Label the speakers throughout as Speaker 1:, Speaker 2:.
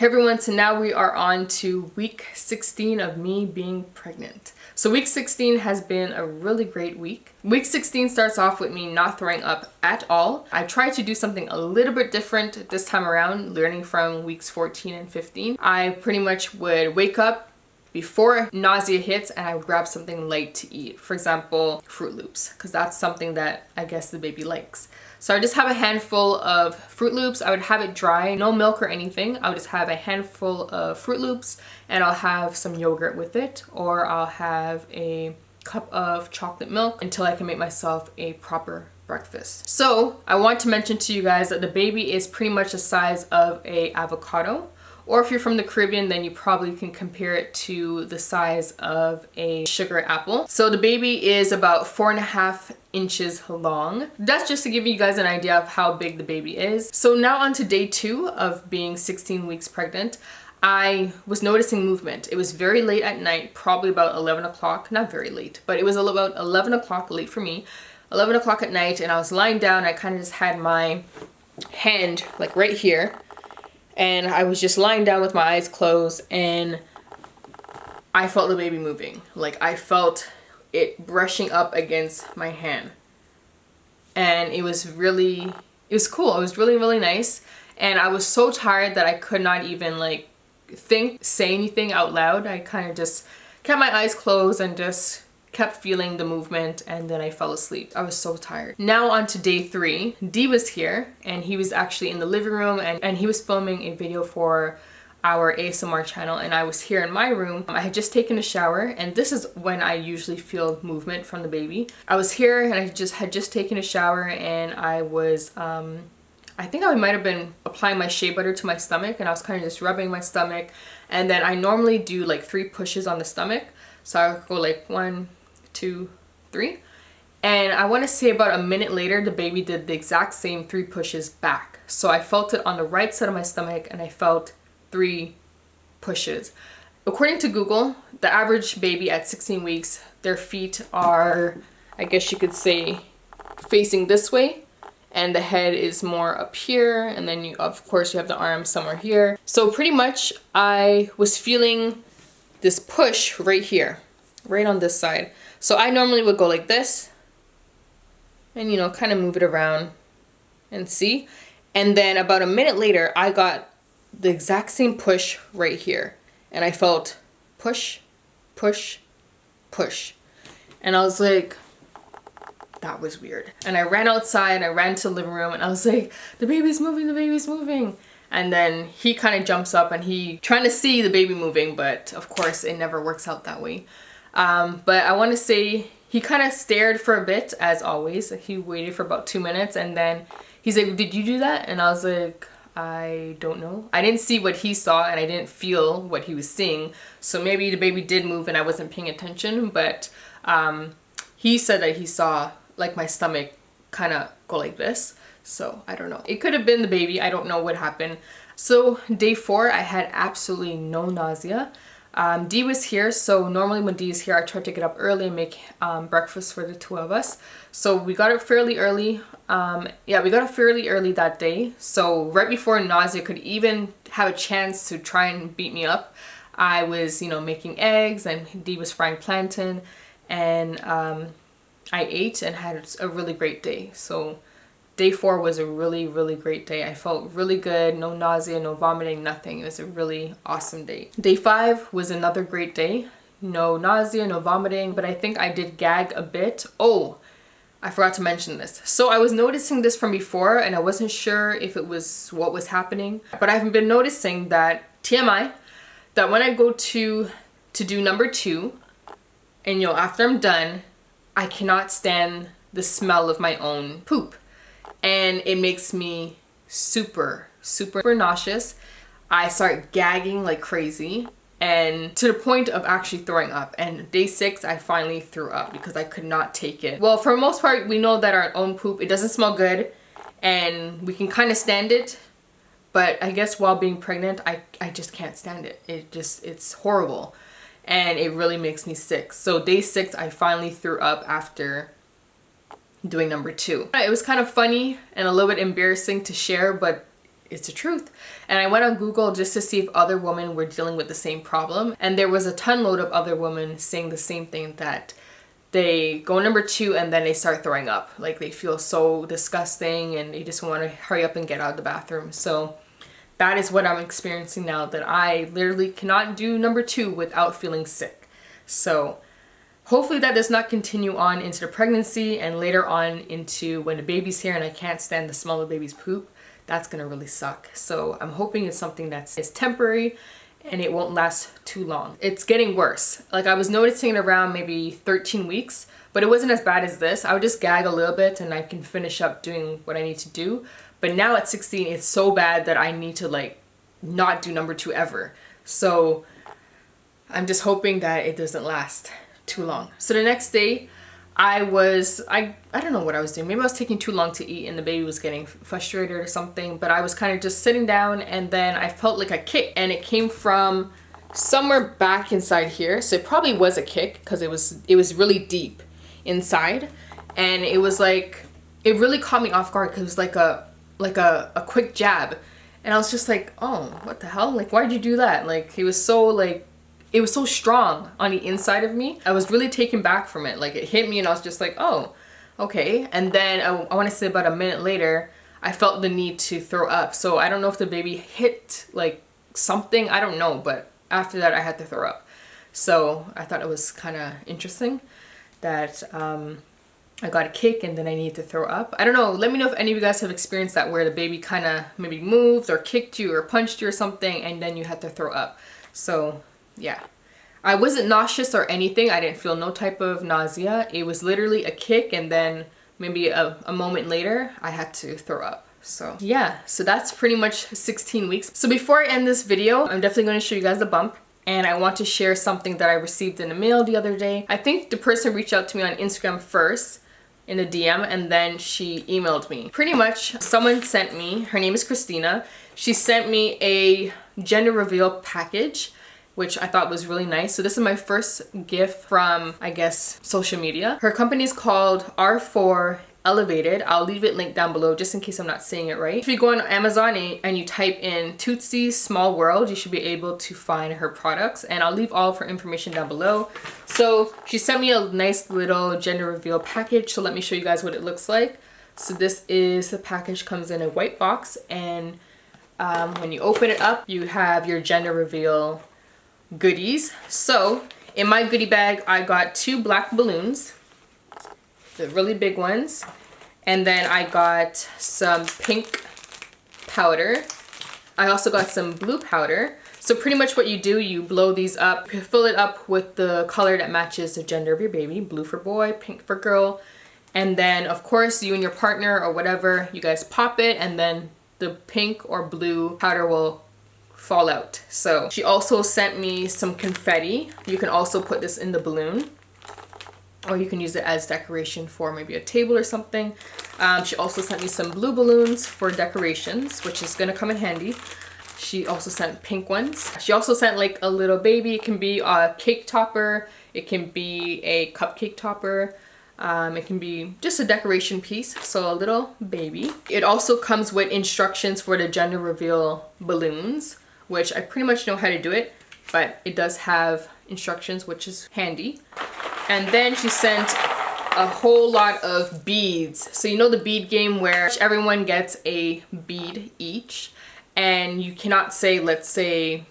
Speaker 1: Hey everyone, so now we are on to week 16 of me being pregnant. So week 16 has been a really great week. Week 16 starts off with me not throwing up at all. I tried to do something a little bit different this time around, learning from weeks 14 and 15. I pretty much would wake up before nausea hits and I would grab something light to eat. For example, Fruit Loops, because that's something that I guess the baby likes. So I just have a handful of Fruit Loops. I would have it dry, no milk or anything. I would just have a handful of Fruit Loops and I'll have some yogurt with it, or I'll have a cup of chocolate milk until I can make myself a proper breakfast. So I want to mention to you guys that the baby is pretty much the size of an avocado. Or if you're from the Caribbean, then you probably can compare it to the size of a sugar apple. So the baby is about 4.5 inches long. That's just to give you guys an idea of how big the baby is. So now on to day 2 of being 16 weeks pregnant. I was noticing movement. It was very late at night, probably about 11 o'clock. Not very late, but it was about 11 o'clock, late for me. 11 o'clock at night, and I was lying down. I kind of just had my hand like right here. And I was just lying down with my eyes closed and I felt the baby moving. Like I felt it brushing up against my hand. And it was cool. It was really, really nice. And I was so tired that I could not even like say anything out loud. I kind of just kept my eyes closed and just kept feeling the movement, and then I fell asleep. I was so tired. Now on to day 3. D was here and he was actually in the living room and he was filming a video for our ASMR channel, and I was here in my room. I had just taken a shower, and this is when I usually feel movement from the baby. I was here and I had just taken a shower, and I was I think I might have been applying my shea butter to my stomach, and I was kind of just rubbing my stomach, and then I normally do like 3 pushes on the stomach. So I would go like 1, 2, 3, and I want to say about a minute later the baby did the exact same 3 pushes back. So I felt it on the right side of my stomach and I felt 3 pushes. According to Google, the average baby at 16 weeks, their feet are, I guess you could say, facing this way, and the head is more up here, and then you of course you have the arms somewhere here. So pretty much I was feeling this push right here, right on this side. So I normally would go like this and, you know, kind of move it around and see. And then about a minute later, I got the exact same push right here. And I felt push, push, push. And I was like, that was weird. And I ran outside, I ran to the living room, and I was like, the baby's moving, the baby's moving. And then he kind of jumps up and he trying to see the baby moving, but of course it never works out that way. But I want to say he kind of stared for a bit, as always. He waited for about 2 minutes, and then he's like, did you do that? And I was like, I don't know. I didn't see what he saw and I didn't feel what he was seeing. So maybe the baby did move and I wasn't paying attention, but he said that he saw like my stomach kind of go like this. So I don't know. It could have been the baby. I don't know what happened. So day 4, I had absolutely no nausea. D was here, so normally when D is here, I try to get up early and make breakfast for the 2 of us. So we got up fairly early. Yeah, we got up fairly early that day. So right before nausea could even have a chance to try and beat me up, I was, you know, making eggs, and D was frying plantain, and I ate and had a really great day. So day 4 was a really, really great day. I felt really good. No nausea, no vomiting, nothing. It was a really awesome day. Day 5 was another great day. No nausea, no vomiting, but I think I did gag a bit. Oh, I forgot to mention this. So I was noticing this from before and I wasn't sure if it was what was happening, but I've been noticing that, TMI, that when I go to do number 2, and you know, after I'm done, I cannot stand the smell of my own poop. And it makes me super, super nauseous. I start gagging like crazy, and to the point of actually throwing up. And day 6, I finally threw up because I could not take it. Well, for the most part, we know that our own poop, it doesn't smell good and we can kind of stand it. But I guess while being pregnant, I just can't stand it. It's horrible. And it really makes me sick. So day 6, I finally threw up after doing number 2. It was kind of funny and a little bit embarrassing to share, but it's the truth. And I went on Google just to see if other women were dealing with the same problem. And there was a ton load of other women saying the same thing, that they go number 2 and then they start throwing up. Like they feel so disgusting and they just want to hurry up and get out of the bathroom. So that is what I'm experiencing now, that I literally cannot do number 2 without feeling sick. So hopefully that does not continue on into the pregnancy and later on into when the baby's here and I can't stand the smell of the baby's poop. That's gonna really suck. So I'm hoping it's something that's temporary and it won't last too long. It's getting worse. Like I was noticing it around maybe 13 weeks, but it wasn't as bad as this. I would just gag a little bit and I can finish up doing what I need to do. But now at 16, it's so bad that I need to like not do number 2 ever. So I'm just hoping that it doesn't last too long. So the next day I don't know what I was doing. Maybe I was taking too long to eat and the baby was getting frustrated or something, but I was kind of just sitting down and then I felt like a kick, and it came from somewhere back inside here. So it probably was a kick because it was really deep inside, and it was like, it really caught me off guard because it was like a quick jab, and I was just like, oh, what the hell? Like, why'd you do that? Like, it was so strong on the inside of me. I was really taken back from it. Like it hit me and I was just like, oh, okay. And then I want to say about a minute later, I felt the need to throw up. So I don't know if the baby hit like something, I don't know. But after that I had to throw up. So I thought it was kind of interesting that I got a kick and then I needed to throw up. I don't know. Let me know if any of you guys have experienced that, where the baby kind of maybe moved or kicked you or punched you or something and then you had to throw up. So yeah, I wasn't nauseous or anything. I didn't feel no type of nausea. It was literally a kick and then maybe a moment later I had to throw up. So yeah, so that's pretty much 16 weeks. So before I end this video, I'm definitely going to show you guys the bump. And I want to share something that I received in the mail the other day. I think the person reached out to me on Instagram first in a DM and then she emailed me. Pretty much someone sent me, her name is Christina. She sent me a gender reveal package, which I thought was really nice. So this is my first gift from, I guess, social media. Her company is called R4 Elevated. I'll leave it linked down below just in case I'm not saying it right. If you go on Amazon and you type in Tootsie Small World, you should be able to find her products, and I'll leave all of her information down below. So she sent me a nice little gender reveal package, so let me show you guys what it looks like. So this is, the package comes in a white box, and when you open it up, you have your gender reveal goodies. So in my goodie bag, I got 2 black balloons, the really big ones, and then I got some pink powder. I also got some blue powder. So pretty much what you do, you blow these up, you fill it up with the color that matches the gender of your baby, blue for boy, pink for girl, and then of course you and your partner or whatever, you guys pop it, and then the pink or blue powder will fall out. So she also sent me some confetti. You can also put this in the balloon, or you can use it as decoration for maybe a table or something. She also sent me some blue balloons for decorations, which is gonna come in handy. She also sent pink ones. She also sent like a little baby. It can be a cake topper, it can be a cupcake topper, it can be just a decoration piece, so a little baby. It also comes with instructions for the gender reveal balloons, which I pretty much know how to do it, but it does have instructions, which is handy. And then she sent a whole lot of beads. So you know the bead game where everyone gets a bead each, and you cannot say, let's say,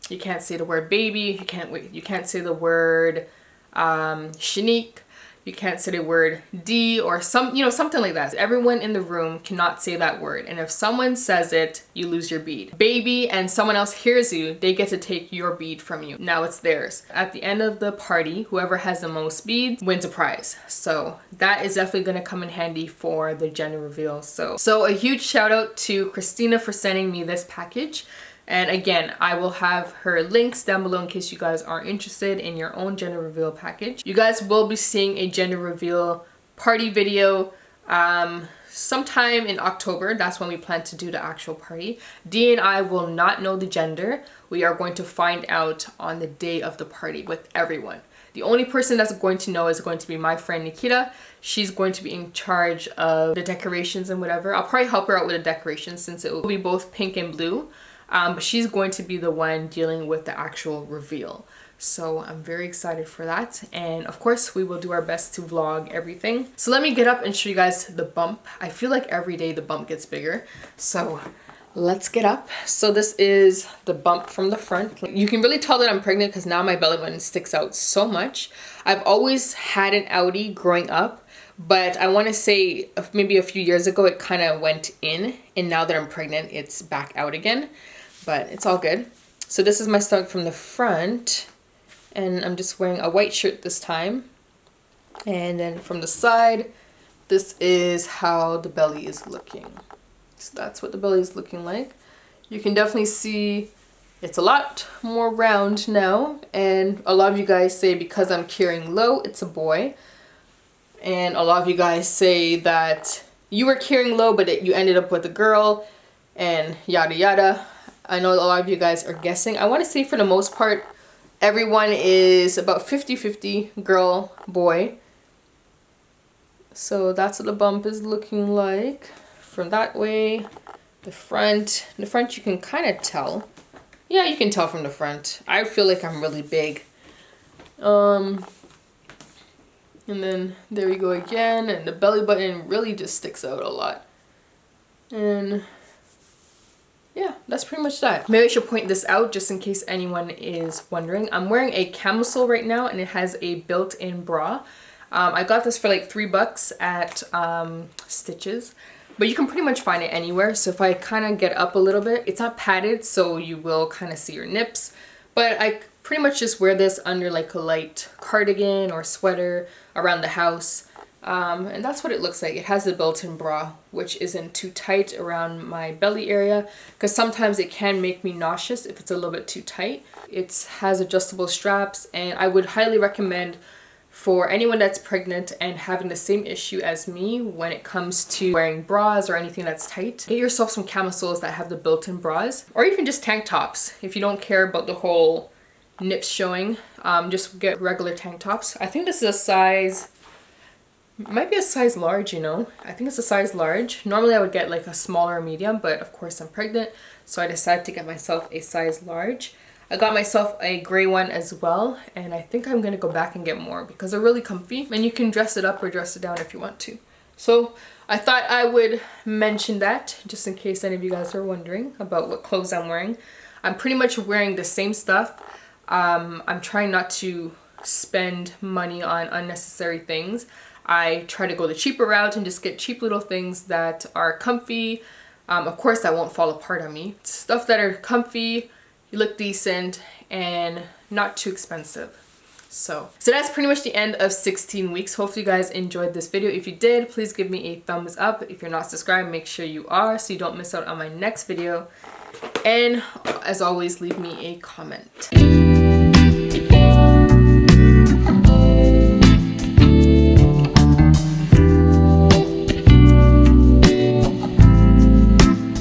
Speaker 1: you can't say the word baby, you can't say the word Shanique, you can't say the word D or something like that. Everyone in the room cannot say that word, and if someone says it, you lose your bead. Baby and someone else hears you, they get to take your bead from you. Now it's theirs. At the end of the party, whoever has the most beads wins a prize. So that is definitely gonna come in handy for the gender reveal. So a huge shout out to Christina for sending me this package. And again, I will have her links down below in case you guys are interested in your own gender reveal package. You guys will be seeing a gender reveal party video sometime in October. That's when we plan to do the actual party. Dee and I will not know the gender. We are going to find out on the day of the party with everyone. The only person that's going to know is going to be my friend Nikita. She's going to be in charge of the decorations and whatever. I'll probably help her out with the decorations since it will be both pink and blue. But she's going to be the one dealing with the actual reveal. So I'm very excited for that. And of course, we will do our best to vlog everything. So let me get up and show you guys the bump. I feel like every day the bump gets bigger. So let's get up. So this is the bump from the front. You can really tell that I'm pregnant because now my belly button sticks out so much. I've always had an outie growing up, but I want to say maybe a few years ago it kind of went in, and now that I'm pregnant it's back out again, but it's all good. So this is my stomach from the front, and I'm just wearing a white shirt this time. And then from the side, this is how the belly is looking. So that's what the belly is looking like. You can definitely see it's a lot more round now, and a lot of you guys say because I'm carrying low, it's a boy. And a lot of you guys say that you were carrying low, but you ended up with a girl, and yada yada. I know a lot of you guys are guessing. I want to say for the most part, everyone is about 50-50 girl, boy. So that's what the bump is looking like. From that way, the front you can kind of tell. Yeah, you can tell from the front. I feel like I'm really big. And then there we go again, and the belly button really just sticks out a lot. And yeah, that's pretty much that. Maybe I should point this out just in case anyone is wondering. I'm wearing a camisole right now, and it has a built-in bra. I got this for like $3 at Stitches. But you can pretty much find it anywhere. So if I kind of get up a little bit, it's not padded, so you will kind of see your nips. But I pretty much just wear this under like a light cardigan or sweater around the house. And that's what it looks like. It has a built-in bra, which isn't too tight around my belly area, because sometimes it can make me nauseous if it's a little bit too tight. It has adjustable straps, and I would highly recommend for anyone that's pregnant and having the same issue as me when it comes to wearing bras or anything that's tight, get yourself some camisoles that have the built-in bras, or even just tank tops. If you don't care about the whole nips showing, just get regular tank tops. I think this is a size, might be a size large, you know. I think it's a size large. Normally I would get like a smaller or medium, but of course I'm pregnant, so I decided to get myself a size large. I got myself a gray one as well, and I think I'm gonna go back and get more because they're really comfy, and you can dress it up or dress it down if you want to. So I thought I would mention that just in case any of you guys are wondering about what clothes I'm wearing. I'm pretty much wearing the same stuff. I'm trying not to spend money on unnecessary things. I try to go the cheaper route and just get cheap little things that are comfy. Of course that won't fall apart on me. Stuff that are comfy, you look decent, and not too expensive. So that's pretty much the end of 16 weeks. Hopefully you guys enjoyed this video. If you did, please give me a thumbs up. If you're not subscribed, make sure you are so you don't miss out on my next video. And as always, leave me a comment.